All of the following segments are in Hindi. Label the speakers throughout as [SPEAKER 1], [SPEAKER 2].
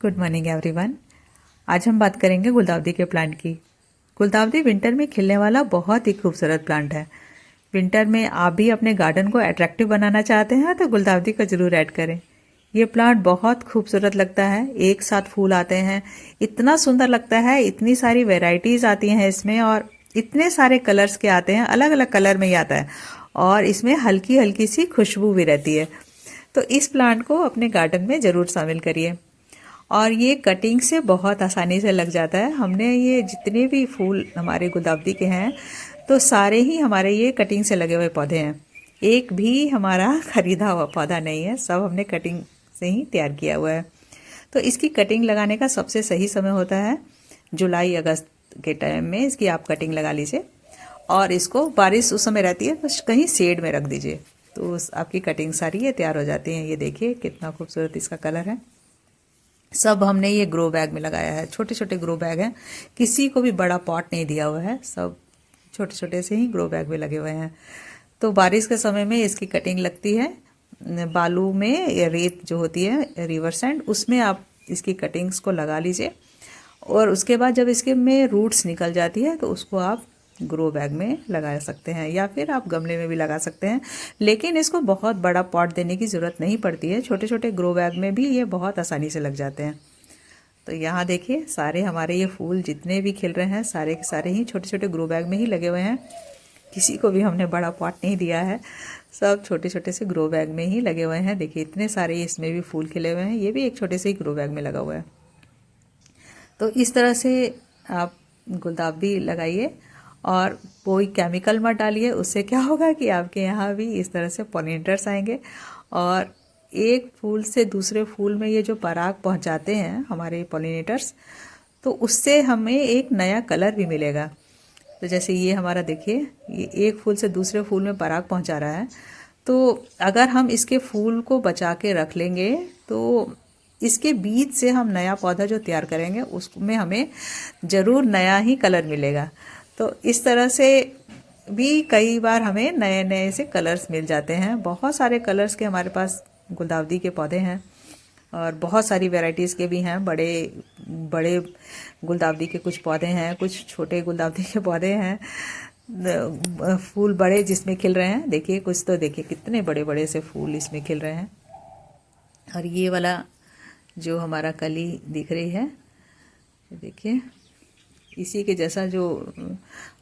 [SPEAKER 1] Good morning everyone. आज हम बात करेंगे गुलदाउदी के प्लांट की। गुलदाउदी विंटर में खिलने वाला बहुत ही खूबसूरत प्लांट है। विंटर में आप भी अपने गार्डन को अट्रैक्टिव बनाना चाहते हैं तो गुलदाउदी को ज़रूर ऐड करें। ये प्लांट बहुत खूबसूरत लगता है, एक साथ फूल आते हैं, इतना सुंदर लगता है, इतनी सारी वेराइटीज़ आती हैं इसमें और इतने सारे कलर्स के आते हैं, अलग अलग कलर में ही आता है और इसमें हल्की हल्की सी खुशबू भी रहती है। तो इस प्लांट को अपने गार्डन में ज़रूर शामिल करिए। और ये कटिंग से बहुत आसानी से लग जाता है। हमने ये जितने भी फूल हमारे गुलदाउदी के हैं तो सारे ही हमारे ये कटिंग से लगे हुए पौधे हैं, एक भी हमारा खरीदा हुआ पौधा नहीं है, सब हमने कटिंग से ही तैयार किया हुआ है। तो इसकी कटिंग लगाने का सबसे सही समय होता है जुलाई अगस्त के टाइम में इसकी आप कटिंग लगा लीजिए और इसको बारिश उस समय रहती है तो कहीं शेड में रख दीजिए तो आपकी कटिंग सारी ये तैयार हो जाती हैं। ये देखिए कितना खूबसूरत इसका कलर है। सब हमने ये ग्रो बैग में लगाया है, छोटे छोटे ग्रो बैग हैं, किसी को भी बड़ा पॉट नहीं दिया हुआ है, सब छोटे छोटे से ही ग्रो बैग में लगे हुए हैं। तो बारिश के समय में इसकी कटिंग लगती है बालू में या रेत जो होती है रिवर सैंड, उसमें आप इसकी कटिंग्स को लगा लीजिए और उसके बाद जब इसके में रूट्स निकल जाती है तो उसको आप ग्रो बैग में लगा सकते हैं या फिर आप गमले में भी लगा सकते हैं, लेकिन इसको बहुत बड़ा पॉट देने की ज़रूरत नहीं पड़ती है, छोटे छोटे ग्रो बैग में भी ये बहुत आसानी से लग जाते हैं। तो यहाँ देखिए सारे हमारे ये फूल जितने भी खिल रहे हैं सारे के सारे ही छोटे छोटे ग्रो बैग में ही लगे हुए हैं, किसी को भी हमने बड़ा पॉट नहीं दिया है, सब छोटे छोटे से ग्रो बैग में ही लगे हुए हैं। देखिए इतने सारे इसमें भी फूल खिले हुए हैं, ये भी एक छोटे से ही ग्रो बैग में लगा हुआ है। तो इस तरह से आप गुलदाउदी लगाइए और कोई केमिकल मत डालिए, उससे क्या होगा कि आपके यहाँ भी इस तरह से पॉलिनेटर्स आएंगे और एक फूल से दूसरे फूल में ये जो पराग पहुँचाते हैं हमारे पॉलिनेटर्स, तो उससे हमें एक नया कलर भी मिलेगा। तो जैसे ये हमारा देखिए ये एक फूल से दूसरे फूल में पराग पहुँचा रहा है, तो अगर हम इसके फूल को बचा के रख लेंगे तो इसके बीज से हम नया पौधा जो तैयार करेंगे उसमें हमें ज़रूर नया ही कलर मिलेगा। तो इस तरह से भी कई बार हमें नए नए से कलर्स मिल जाते हैं। बहुत सारे कलर्स के हमारे पास गुलदाउदी के पौधे हैं और बहुत सारी वैरायटीज़ के भी हैं। बड़े बड़े गुलदाउदी के कुछ पौधे हैं, कुछ छोटे गुलदाउदी के पौधे हैं, फूल बड़े जिसमें खिल रहे हैं। देखिए कुछ तो देखिए कितने बड़े बड़े से फूल इसमें खिल रहे हैं। और ये वाला जो हमारा कली दिख रही है देखिए इसी के जैसा जो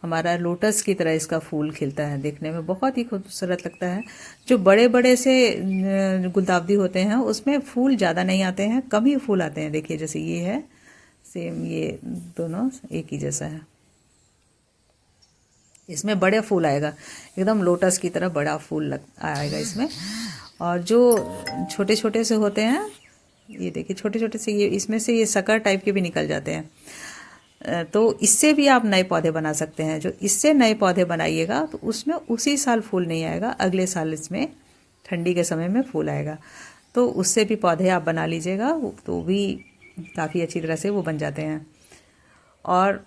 [SPEAKER 1] हमारा लोटस की तरह इसका फूल खिलता है, देखने में बहुत ही खूबसूरत लगता है। जो बड़े बड़े से गुलदाउदी होते हैं उसमें फूल ज़्यादा नहीं आते हैं, कम ही फूल आते हैं। देखिए जैसे ये है सेम, ये दोनों एक ही जैसा है, इसमें बड़े फूल आएगा, एकदम लोटस की तरह बड़ा फूल आएगा इसमें। और जो छोटे छोटे से होते हैं ये देखिए छोटे छोटे से, ये इसमें से ये सकर टाइप के भी निकल जाते हैं। तो इससे भी आप नए पौधे बना सकते हैं। जो इससे नए पौधे बनाइएगा तो उसमें उसी साल फूल नहीं आएगा, अगले साल इसमें ठंडी के समय में फूल आएगा। तो उससे भी पौधे आप बना लीजिएगा तो भी काफ़ी अच्छी तरह से वो बन जाते हैं। और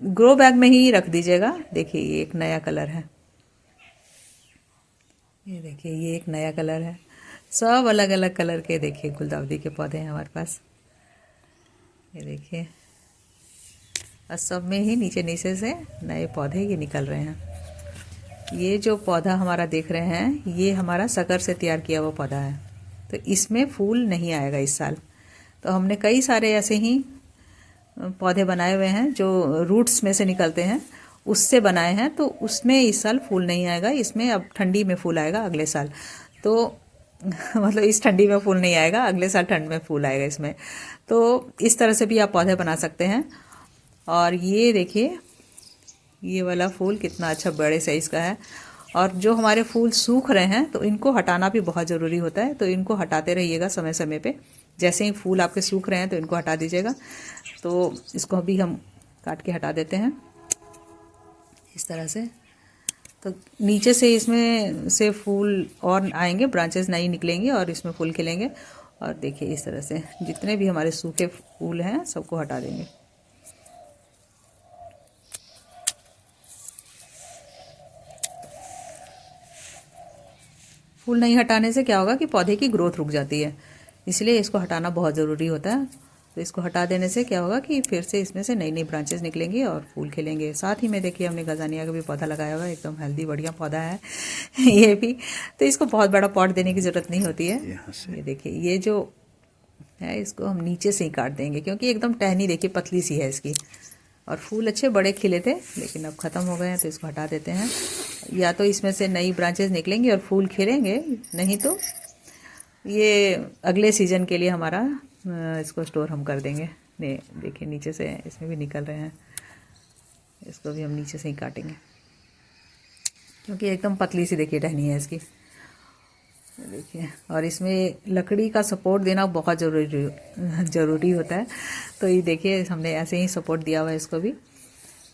[SPEAKER 1] ग्रो बैग में ही रख दीजिएगा। देखिए ये एक नया कलर है, ये देखिए ये एक नया कलर है, सब अलग अलग कलर के देखिए गुलदाउदी के पौधे हैं हमारे पास। ये देखिए और सब में ही नीचे नीचे से नए पौधे ये निकल रहे हैं। ये जो पौधा हमारा देख रहे हैं ये हमारा शक्कर से तैयार किया हुआ पौधा है, तो इसमें फूल नहीं आएगा इस साल। तो हमने कई सारे ऐसे ही पौधे बनाए हुए हैं जो रूट्स में से निकलते हैं, उससे बनाए हैं, तो उसमें इस साल फूल नहीं आएगा, इसमें अब ठंडी में फूल आएगा अगले साल। तो मतलब इस ठंडी में फूल नहीं आएगा, अगले साल ठंड में फूल आएगा इसमें। तो इस तरह से भी आप पौधे बना सकते हैं। और ये देखिए ये वाला फूल कितना अच्छा बड़े साइज़ का है। और जो हमारे फूल सूख रहे हैं तो इनको हटाना भी बहुत ज़रूरी होता है, तो इनको हटाते रहिएगा समय समय पे। जैसे ही फूल आपके सूख रहे हैं तो इनको हटा दीजिएगा। तो इसको अभी हम काट के हटा देते हैं इस तरह से। तो नीचे से इसमें से फूल और आएंगे, ब्रांचेस नई निकलेंगे और इसमें फूल खिलेंगे। और देखिए इस तरह से जितने भी हमारे सूखे फूल हैं सबको हटा देंगे। फूल नहीं हटाने से क्या होगा कि पौधे की ग्रोथ रुक जाती है, इसलिए इसको हटाना बहुत ज़रूरी होता है। तो इसको हटा देने से क्या होगा कि फिर से इसमें से नई नई ब्रांचेस निकलेंगी और फूल खिलेंगे। साथ ही में देखिए हमने गजानिया का भी पौधा लगाया हुआ है, एकदम हेल्दी बढ़िया पौधा है ये भी। तो इसको बहुत बड़ा पॉट देने की ज़रूरत नहीं होती है। ये देखिए ये जो है इसको हम नीचे से ही काट देंगे, क्योंकि एकदम टहनी देखिए पतली सी है इसकी, और फूल अच्छे बड़े खिले थे लेकिन अब ख़त्म हो गए हैं, तो इसको हटा देते हैं। या तो इसमें से नई ब्रांचेस निकलेंगी और फूल खिलेंगे, नहीं तो ये अगले सीज़न के लिए हमारा इसको स्टोर हम कर देंगे। ने देखिए नीचे से इसमें भी निकल रहे हैं, इसको भी हम नीचे से ही काटेंगे, क्योंकि एकदम पतली सी देखिए टहनी है इसकी। देखिए, और इसमें लकड़ी का सपोर्ट देना बहुत ज़रूरी होता है। तो ये देखिए हमने ऐसे ही सपोर्ट दिया हुआ है इसको भी,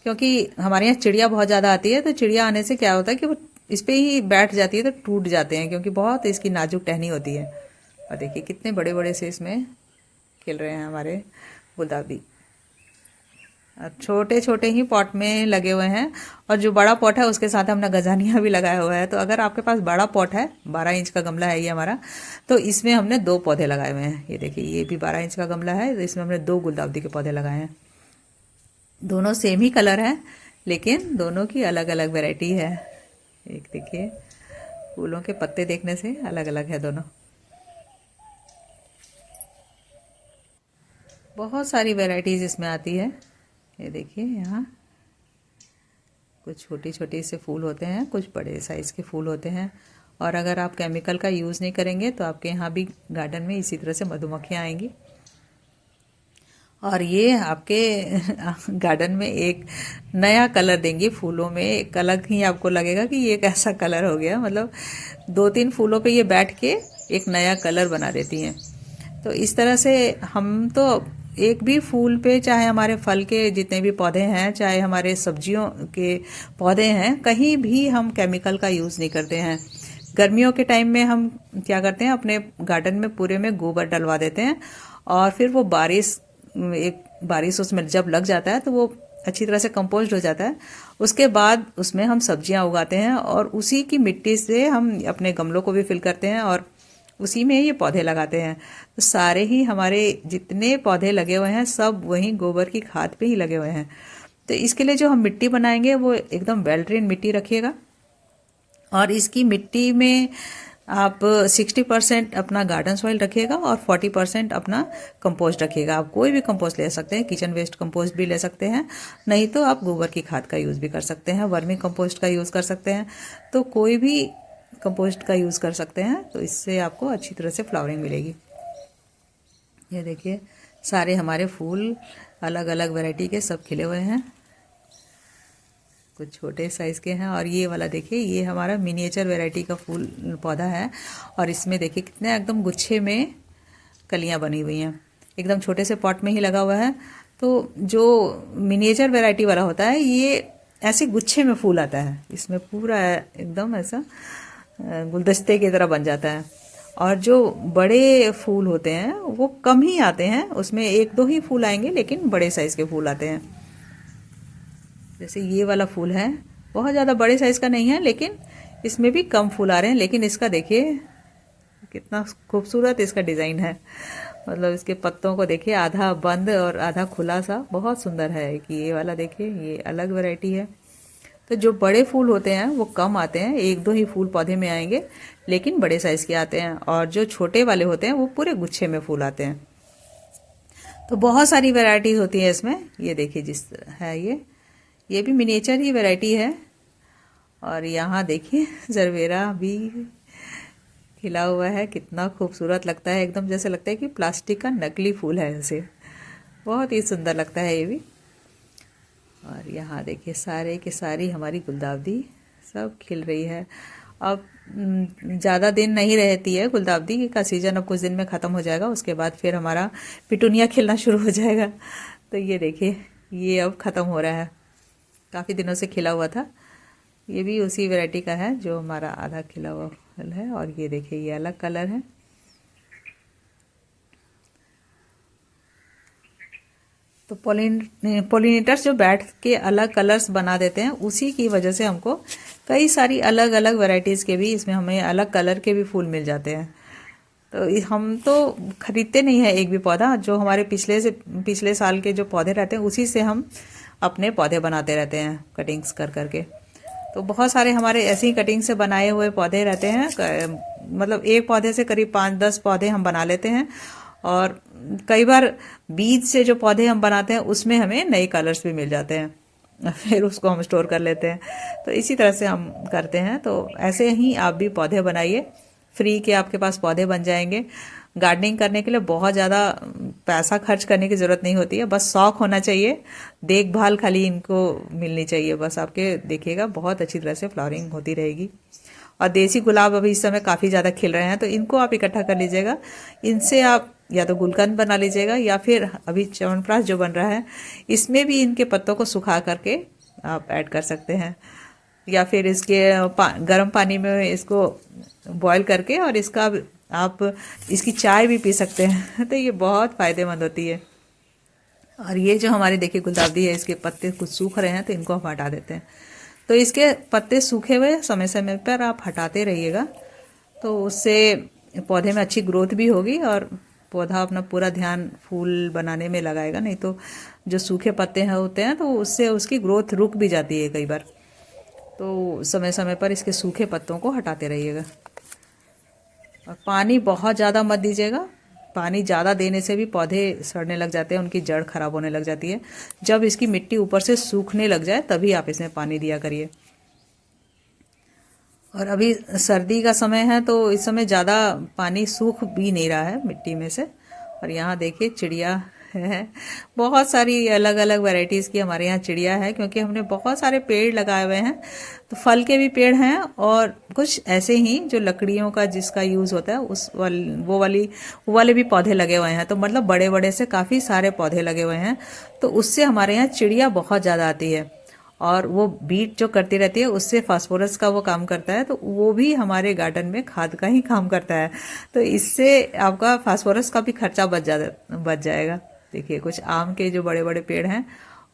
[SPEAKER 1] क्योंकि हमारे यहाँ चिड़िया बहुत ज़्यादा आती है। तो चिड़िया आने से क्या होता है कि वो इस पर ही बैठ जाती है, तो टूट जाते हैं, क्योंकि बहुत इसकी नाजुक टहनी होती है। और देखिए कितने बड़े बड़े से इसमें खिल रहे हैं हमारे गुलदाउदी, और छोटे छोटे ही पॉट में लगे हुए हैं। और जो बड़ा पॉट है उसके साथ हमने गजानिया भी लगाया हुआ है। तो अगर आपके पास बड़ा पॉट है, 12 इंच का गमला है ये हमारा, तो इसमें हमने 2 पौधे लगाए हुए हैं। ये देखिए ये भी 12 इंच का गमला है, तो इसमें हमने 2 गुलदाउदी के पौधे लगाए हैं। दोनों सेम ही कलर है, लेकिन दोनों की अलग अलग वैरायटी है। एक देखिए फूलों के पत्ते देखने से अलग अलग है दोनों। बहुत सारी वैरायटीज़ इसमें आती है। ये देखिए यहाँ कुछ छोटी छोटी से फूल होते हैं, कुछ बड़े साइज़ के फूल होते हैं। और अगर आप केमिकल का यूज़ नहीं करेंगे तो आपके यहाँ भी गार्डन में इसी तरह से मधुमक्खियाँ आएंगी। और ये आपके गार्डन में एक नया कलर देंगी फूलों में, एक अलग ही आपको लगेगा कि ये कैसा कलर हो गया। मतलब 2-3 फूलों पे ये बैठ के एक नया कलर बना देती हैं। तो इस तरह से हम तो एक भी फूल पे, चाहे हमारे फल के जितने भी पौधे हैं, चाहे हमारे सब्जियों के पौधे हैं, कहीं भी हम केमिकल का यूज़ नहीं करते हैं। गर्मियों के टाइम में हम क्या करते हैं, अपने गार्डन में पूरे में गोबर डलवा देते हैं, और फिर वो बारिश उसमें जब लग जाता है तो वो अच्छी तरह से कंपोस्ट हो जाता है। उसके बाद उसमें हम सब्जियां उगाते हैं, और उसी की मिट्टी से हम अपने गमलों को भी फिल करते हैं, और उसी में ये पौधे लगाते हैं। तो सारे ही हमारे जितने पौधे लगे हुए हैं सब वही गोबर की खाद पे ही लगे हुए हैं। तो इसके लिए जो हम मिट्टी बनाएंगे वो एकदम वेल ड्रेन मिट्टी रखिएगा, और इसकी मिट्टी में आप 60% अपना गार्डन सॉइल रखिएगा और 40% अपना कंपोस्ट रखिएगा। आप कोई भी कंपोस्ट ले सकते हैं, किचन वेस्ट कंपोस्ट भी ले सकते हैं, नहीं तो आप गोबर की खाद का यूज़ भी कर सकते हैं, वर्मी कंपोस्ट का यूज़ कर सकते हैं। तो कोई भी कंपोस्ट का यूज़ कर सकते हैं, तो इससे आपको अच्छी तरह से फ्लावरिंग मिलेगी। ये देखिए सारे हमारे फूल अलग अलग वैरायटी के सब खिले हुए हैं, कुछ छोटे साइज़ के हैं। और ये वाला देखिए ये हमारा मिनिएचर वैरायटी का फूल पौधा है, और इसमें देखिए कितने एकदम गुच्छे में कलियां बनी हुई हैं, एकदम छोटे से पॉट में ही लगा हुआ है। तो जो मिनिएचर वैरायटी वाला होता है ये ऐसे गुच्छे में फूल आता है, इसमें पूरा एकदम ऐसा गुलदस्ते की तरह बन जाता है। और जो बड़े फूल होते हैं वो कम ही आते हैं, उसमें 1-2 ही फूल आएंगे, लेकिन बड़े साइज़ के फूल आते हैं। जैसे ये वाला फूल है, बहुत ज़्यादा बड़े साइज़ का नहीं है, लेकिन इसमें भी कम फूल आ रहे हैं। लेकिन इसका देखिए कितना खूबसूरत इसका डिज़ाइन है, मतलब इसके पत्तों को देखिए आधा बंद और आधा खुला सा, बहुत सुंदर है। कि ये वाला देखिए ये अलग वैरायटी है। तो जो बड़े फूल होते हैं वो कम आते हैं, 1-2 ही फूल पौधे में आएंगे, लेकिन बड़े साइज़ के आते हैं। और जो छोटे वाले होते हैं वो पूरे गुच्छे में फूल आते हैं। तो बहुत सारी वैरायटीज होती है इसमें। ये देखिए जिस तरह है ये भी मिनिएचर ही वैरायटी है। और यहाँ देखिए जरबेरा भी खिला हुआ है, कितना खूबसूरत लगता है, एकदम जैसे लगता है कि प्लास्टिक का नकली फूल है ऐसे, बहुत ही सुंदर लगता है ये भी। और यहाँ देखिए सारे के सारी हमारी गुलदाउदी सब खिल रही है। अब ज़्यादा दिन नहीं रहती है गुलदाउदी का सीज़न, अब कुछ दिन में ख़त्म हो जाएगा, उसके बाद फिर हमारा पिटूनिया खिलना शुरू हो जाएगा। तो ये देखिए ये अब ख़त्म हो रहा है, काफ़ी दिनों से खिला हुआ था। ये भी उसी वैरायटी का है जो हमारा आधा खिला हुआ फल है। और ये देखिए ये अलग कलर है। तो पोलिनेटर्स जो बैठ के अलग कलर्स बना देते हैं, उसी की वजह से हमको कई सारी अलग अलग वैरायटीज़ के भी, इसमें हमें अलग कलर के भी फूल मिल जाते हैं। तो हम तो खरीदते नहीं है एक भी पौधा, जो हमारे पिछले साल के जो पौधे रहते हैं उसी से हम अपने पौधे बनाते रहते हैं कटिंग्स कर करके। तो बहुत सारे हमारे ऐसे ही कटिंग से बनाए हुए पौधे रहते हैं, मतलब एक पौधे से करीब 5-10 पौधे हम बना लेते हैं। और कई बार बीज से जो पौधे हम बनाते हैं उसमें हमें नए कलर्स भी मिल जाते हैं, फिर उसको हम स्टोर कर लेते हैं। तो इसी तरह से हम करते हैं। तो ऐसे ही आप भी पौधे बनाइए, फ्री के आपके पास पौधे बन जाएंगे। गार्डनिंग करने के लिए बहुत ज़्यादा पैसा खर्च करने की ज़रूरत नहीं होती है, बस शौक होना चाहिए, देखभाल खाली इनको मिलनी चाहिए। बस आपके देखिएगा बहुत अच्छी तरह से फ्लावरिंग होती रहेगी। और देसी गुलाब अभी इस समय काफ़ी ज़्यादा खिल रहे हैं, तो इनको आप इकट्ठा कर लीजिएगा। इनसे आप या तो गुलकंद बना लीजिएगा, या फिर अभी च्यवनप्राश जो बन रहा है इसमें भी इनके पत्तों को सुखा करके आप ऐड कर सकते हैं। या फिर इसके गर्म पानी में इसको बॉईल करके और इसका आप इसकी चाय भी पी सकते हैं। तो ये बहुत फ़ायदेमंद होती है। और ये जो हमारे देखिए गुलदाउदी है, इसके पत्ते कुछ सूख रहे हैं तो इनको हम हटा देते हैं। तो इसके पत्ते सूखे हुए समय समय पर आप हटाते रहिएगा, तो उससे पौधे में अच्छी ग्रोथ भी होगी और पौधा अपना पूरा ध्यान फूल बनाने में लगाएगा। नहीं तो जो सूखे पत्ते हैं होते हैं तो उससे उसकी ग्रोथ रुक भी जाती है कई बार। तो समय समय पर इसके सूखे पत्तों को हटाते रहिएगा। और पानी बहुत ज़्यादा मत दीजिएगा, पानी ज़्यादा देने से भी पौधे सड़ने लग जाते हैं, उनकी जड़ खराब होने लग जाती है। जब इसकी मिट्टी ऊपर से सूखने लग जाए तभी आप इसमें पानी दिया करिए। और अभी सर्दी का समय है तो इस समय ज़्यादा पानी सूख भी नहीं रहा है मिट्टी में से। और यहाँ देखिए चिड़िया है, बहुत सारी अलग अलग वैरायटीज़ की हमारे यहाँ चिड़िया है, क्योंकि हमने बहुत सारे पेड़ लगाए हुए हैं। तो फल के भी पेड़ हैं और कुछ ऐसे ही जो लकड़ियों का जिसका यूज़ होता है वो वाले भी पौधे लगे हुए हैं। तो मतलब बड़े बड़े से काफ़ी सारे पौधे लगे हुए हैं। तो उससे हमारे यहाँ चिड़िया बहुत ज़्यादा आती है, और वो बीट जो करती रहती है उससे फास्फोरस का वो काम करता है, तो वो भी हमारे गार्डन में खाद का ही काम करता है। तो इससे आपका फास्फोरस का भी खर्चा बच जाएगा। देखिए कुछ आम के जो बड़े बड़े पेड़ हैं,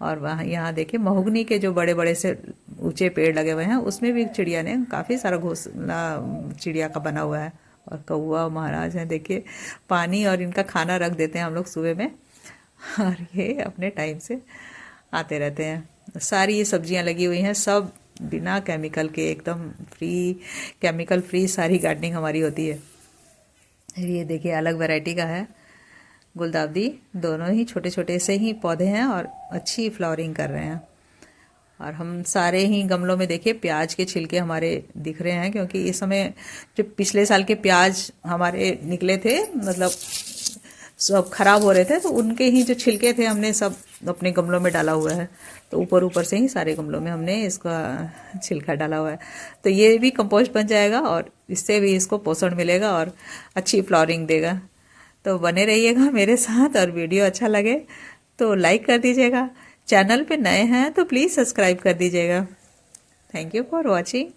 [SPEAKER 1] और वहाँ यहाँ देखिए महोगनी के जो बड़े बड़े से ऊंचे पेड़ लगे हुए हैं, उसमें भी चिड़िया ने काफ़ी सारा घोंसला चिड़िया का बना हुआ है। और कौवा महाराज हैं देखिए, पानी और इनका खाना रख देते हैं हम लोग सुबह में, और ये अपने टाइम से आते रहते हैं। सारी ये सब्जियां लगी हुई हैं, सब बिना केमिकल के, एकदम फ्री, केमिकल फ्री सारी गार्डनिंग हमारी होती है। ये देखिए अलग वैरायटी का है गुलदाउदी, दोनों ही छोटे छोटे से ही पौधे हैं और अच्छी फ्लावरिंग कर रहे हैं। और हम सारे ही गमलों में देखिए प्याज के छिलके हमारे दिख रहे हैं, क्योंकि इस समय जो पिछले साल के प्याज हमारे निकले थे, मतलब सब खराब हो रहे थे, तो उनके ही जो छिलके थे हमने सब अपने गमलों में डाला हुआ है। तो ऊपर ऊपर से ही सारे गमलों में हमने इसका छिलका डाला हुआ है। तो ये भी कंपोस्ट बन जाएगा और इससे भी इसको पोषण मिलेगा और अच्छी फ्लावरिंग देगा। तो बने रहिएगा मेरे साथ, और वीडियो अच्छा लगे तो लाइक कर दीजिएगा। चैनल पे नए हैं तो प्लीज़ सब्सक्राइब कर दीजिएगा। Thank you for watching.